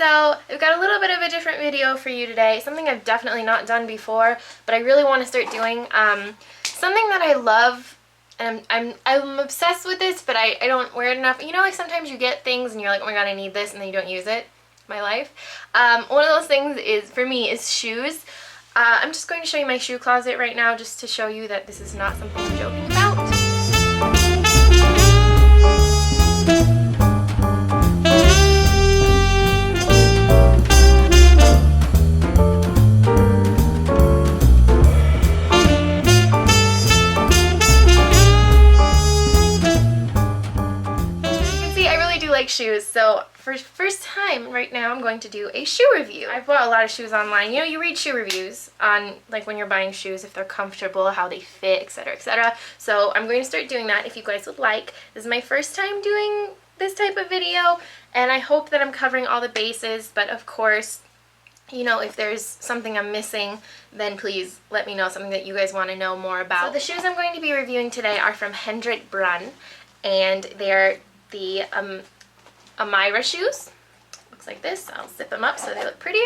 So I've got a little bit of a different video for you today, something I've definitely not done before, but I really want to start doing. Something that I love, and I'm obsessed with this, but I don't wear it enough. You know, like sometimes you get things and you're like, oh my god, I need this, and then you don't use it. My life. One of those things is, for me, is shoes. I'm just going to show you my shoe closet right now just to show you that this is not something I'm joking about. Shoes. So for first time right now I'm going to do a shoe review. I've bought a lot of shoes online. You know, you read shoe reviews on like when you're buying shoes, if they're comfortable, how they fit, etc, etc. So I'm going to start doing that if you guys would like. This is my first time doing this type of video and I hope that I'm covering all the bases, but of course, you know, if there's something I'm missing, then please let me know, something that you guys want to know more about. So the shoes I'm going to be reviewing today are from Hendrik Brunn, and they're the Amira shoes. Looks like this. I'll zip them up so they look prettier.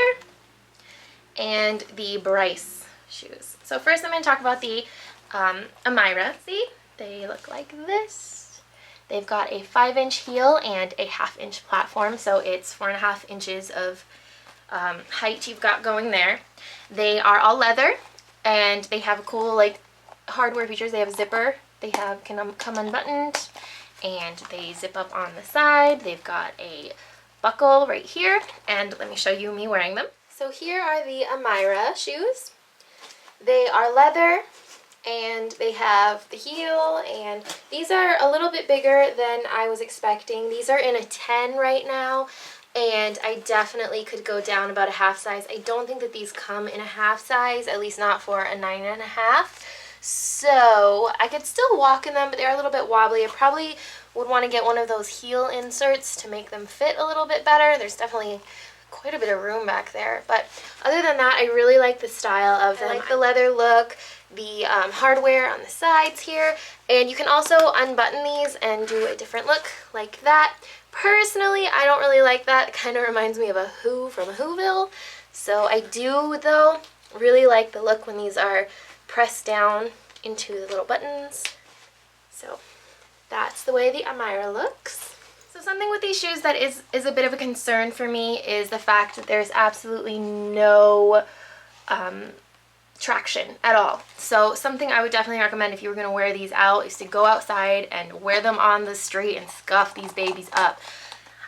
And the Bryce shoes. So first I'm going to talk about the Amira. See? They look like this. They've got a 5-inch heel and a 1/2-inch platform, so it's 4.5 inches of height you've got going there. They are all leather, and they have cool like hardware features. They have a zipper. They can come unbuttoned, and they zip up on the side. They've got a buckle right here, and let me show you me wearing them. So here are the Amira shoes. They are leather, and they have the heel, and these are a little bit bigger than I was expecting. These are in a 10 right now, and I definitely could go down about a half size. I don't think that these come in a half size, at least not for a 9.5. So I could still walk in them, but they're a little bit wobbly. I probably would want to get one of those heel inserts to make them fit a little bit better. There's definitely quite a bit of room back there. But other than that, I really like the style of them. I like the leather look, the hardware on the sides here, and you can also unbutton these and do a different look like that. Personally, I don't really like that. It kind of reminds me of a Who from Whoville. So I do, though, really like the look when these are pressed down into the little buttons. So that's the way the Amira looks. So something with these shoes that is a bit of a concern for me is the fact that there's absolutely no traction at all. So something I would definitely recommend if you were going to wear these out is to go outside and wear them on the street and scuff these babies up.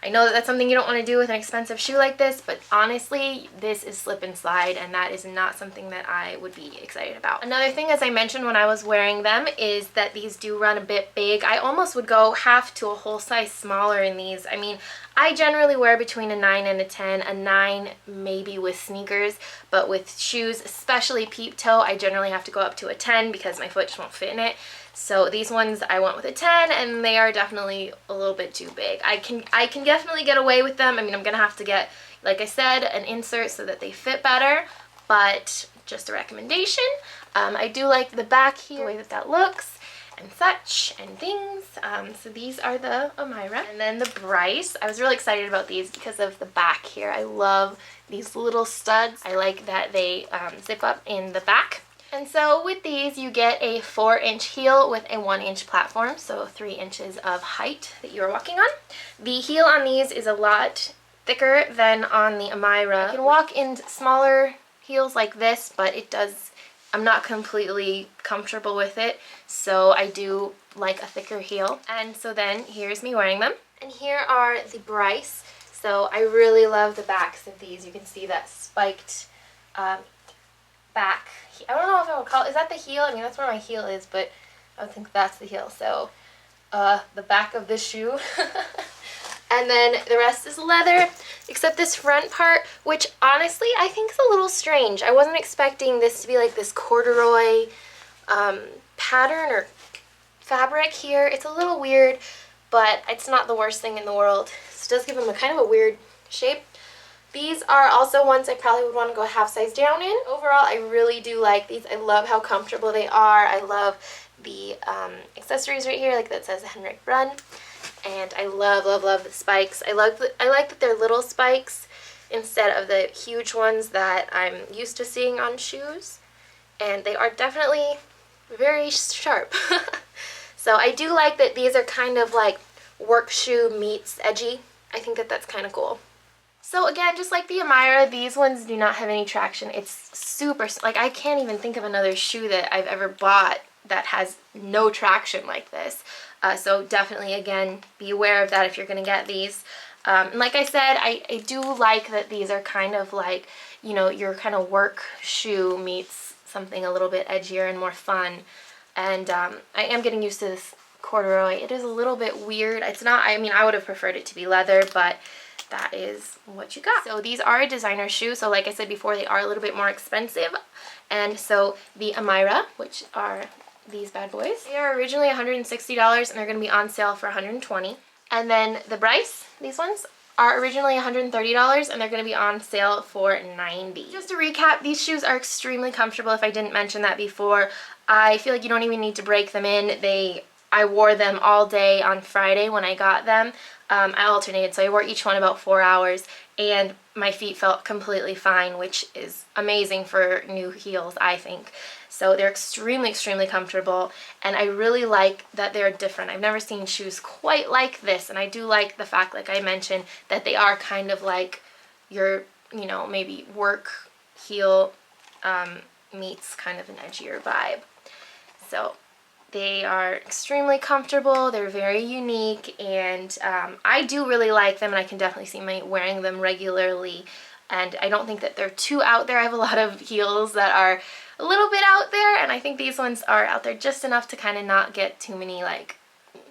I know that that's something you don't want to do with an expensive shoe like this, but honestly, this is slip and slide, and that is not something that I would be excited about. Another thing, as I mentioned when I was wearing them, is that these do run a bit big. I almost would go half to a whole size smaller in these. I mean, I generally wear between a 9 and a 10, a 9 maybe with sneakers, but with shoes, especially peep toe, I generally have to go up to a 10 because my foot just won't fit in it. So these ones I went with a 10, and they are definitely a little bit too big. I can definitely get away with them. I mean, I'm going to have to get, like I said, an insert so that they fit better, but just a recommendation. I do like the back here, the way that looks and such and things. So these are the Amira. And then the Bryce. I was really excited about these because of the back here. I love these little studs. I like that they zip up in the back. And so with these, you get a 4-inch heel with a 1-inch platform, so 3 inches of height that you're walking on. The heel on these is a lot thicker than on the Amira. You can walk in smaller heels like this, but I'm not completely comfortable with it, so I do like a thicker heel. And so then here's me wearing them. And here are the Bryce. So I really love the backs of these. You can see that spiked back. I don't know if I would call it, is that the heel? I mean, that's where my heel is, but I would think that's the heel. So the back of the shoe. And then the rest is leather, except this front part, which honestly I think is a little strange. I wasn't expecting this to be like this corduroy pattern or fabric here. It's a little weird, but it's not the worst thing in the world. This does give them a kind of a weird shape. These are also ones I probably would want to go a half size down in. Overall, I really do like these. I love how comfortable they are. I love the accessories right here, like that says Hendrik Brunn. And I love, love, love the spikes. I like that they're little spikes. instead of the huge ones that I'm used to seeing on shoes. And they are definitely very sharp. So I do like that these are kind of like work shoe meets edgy. I think that that's kind of cool. So again, just like the Amira, these ones do not have any traction. It's super, like I can't even think of another shoe that I've ever bought that has no traction like this. So definitely, again, be aware of that if you're going to get these. And like I said, I do like that these are kind of like, you know, your kind of work shoe meets something a little bit edgier and more fun. And I am getting used to this corduroy. It is a little bit weird. It's not, I mean, I would have preferred it to be leather, but that is what you got. So these are a designer shoe. So like I said before, they are a little bit more expensive. And so the Amira, which are these bad boys, they are originally $160 and they're going to be on sale for $120. And then the Bryce, these ones, are originally $130 and they're going to be on sale for $90. Just to recap, these shoes are extremely comfortable. If I didn't mention that before, I feel like you don't even need to break them in. I wore them all day on Friday when I got them. I alternated, so I wore each one about 4 hours, and my feet felt completely fine, which is amazing for new heels, I think. So they're extremely, extremely comfortable, and I really like that they're different. I've never seen shoes quite like this, and I do like the fact, like I mentioned, that they are kind of like your, you know, maybe work heel meets kind of an edgier vibe. So they are extremely comfortable, they're very unique, and I do really like them, and I can definitely see me wearing them regularly, and I don't think that they're too out there. I have a lot of heels that are a little bit out there, and I think these ones are out there just enough to kind of not get too many like,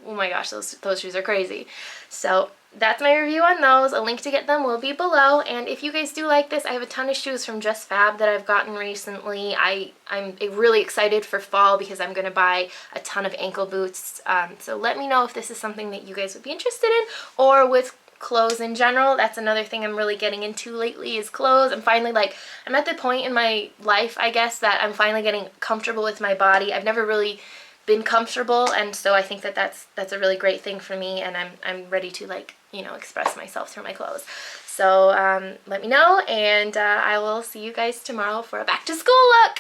oh my gosh, those shoes are crazy. So that's my review on those. A link to get them will be below, and if you guys do like this, I have a ton of shoes from Just Fab that I've gotten recently. I'm really excited for fall because I'm going to buy a ton of ankle boots, so let me know if this is something that you guys would be interested in, or with clothes in general. That's another thing I'm really getting into lately is clothes. I'm finally I'm at the point in my life, I guess, that I'm finally getting comfortable with my body. I've never really been comfortable, and so I think that that's a really great thing for me, and I'm ready to, like, you know, express myself through my clothes. So let me know, and I will see you guys tomorrow for a back to school look.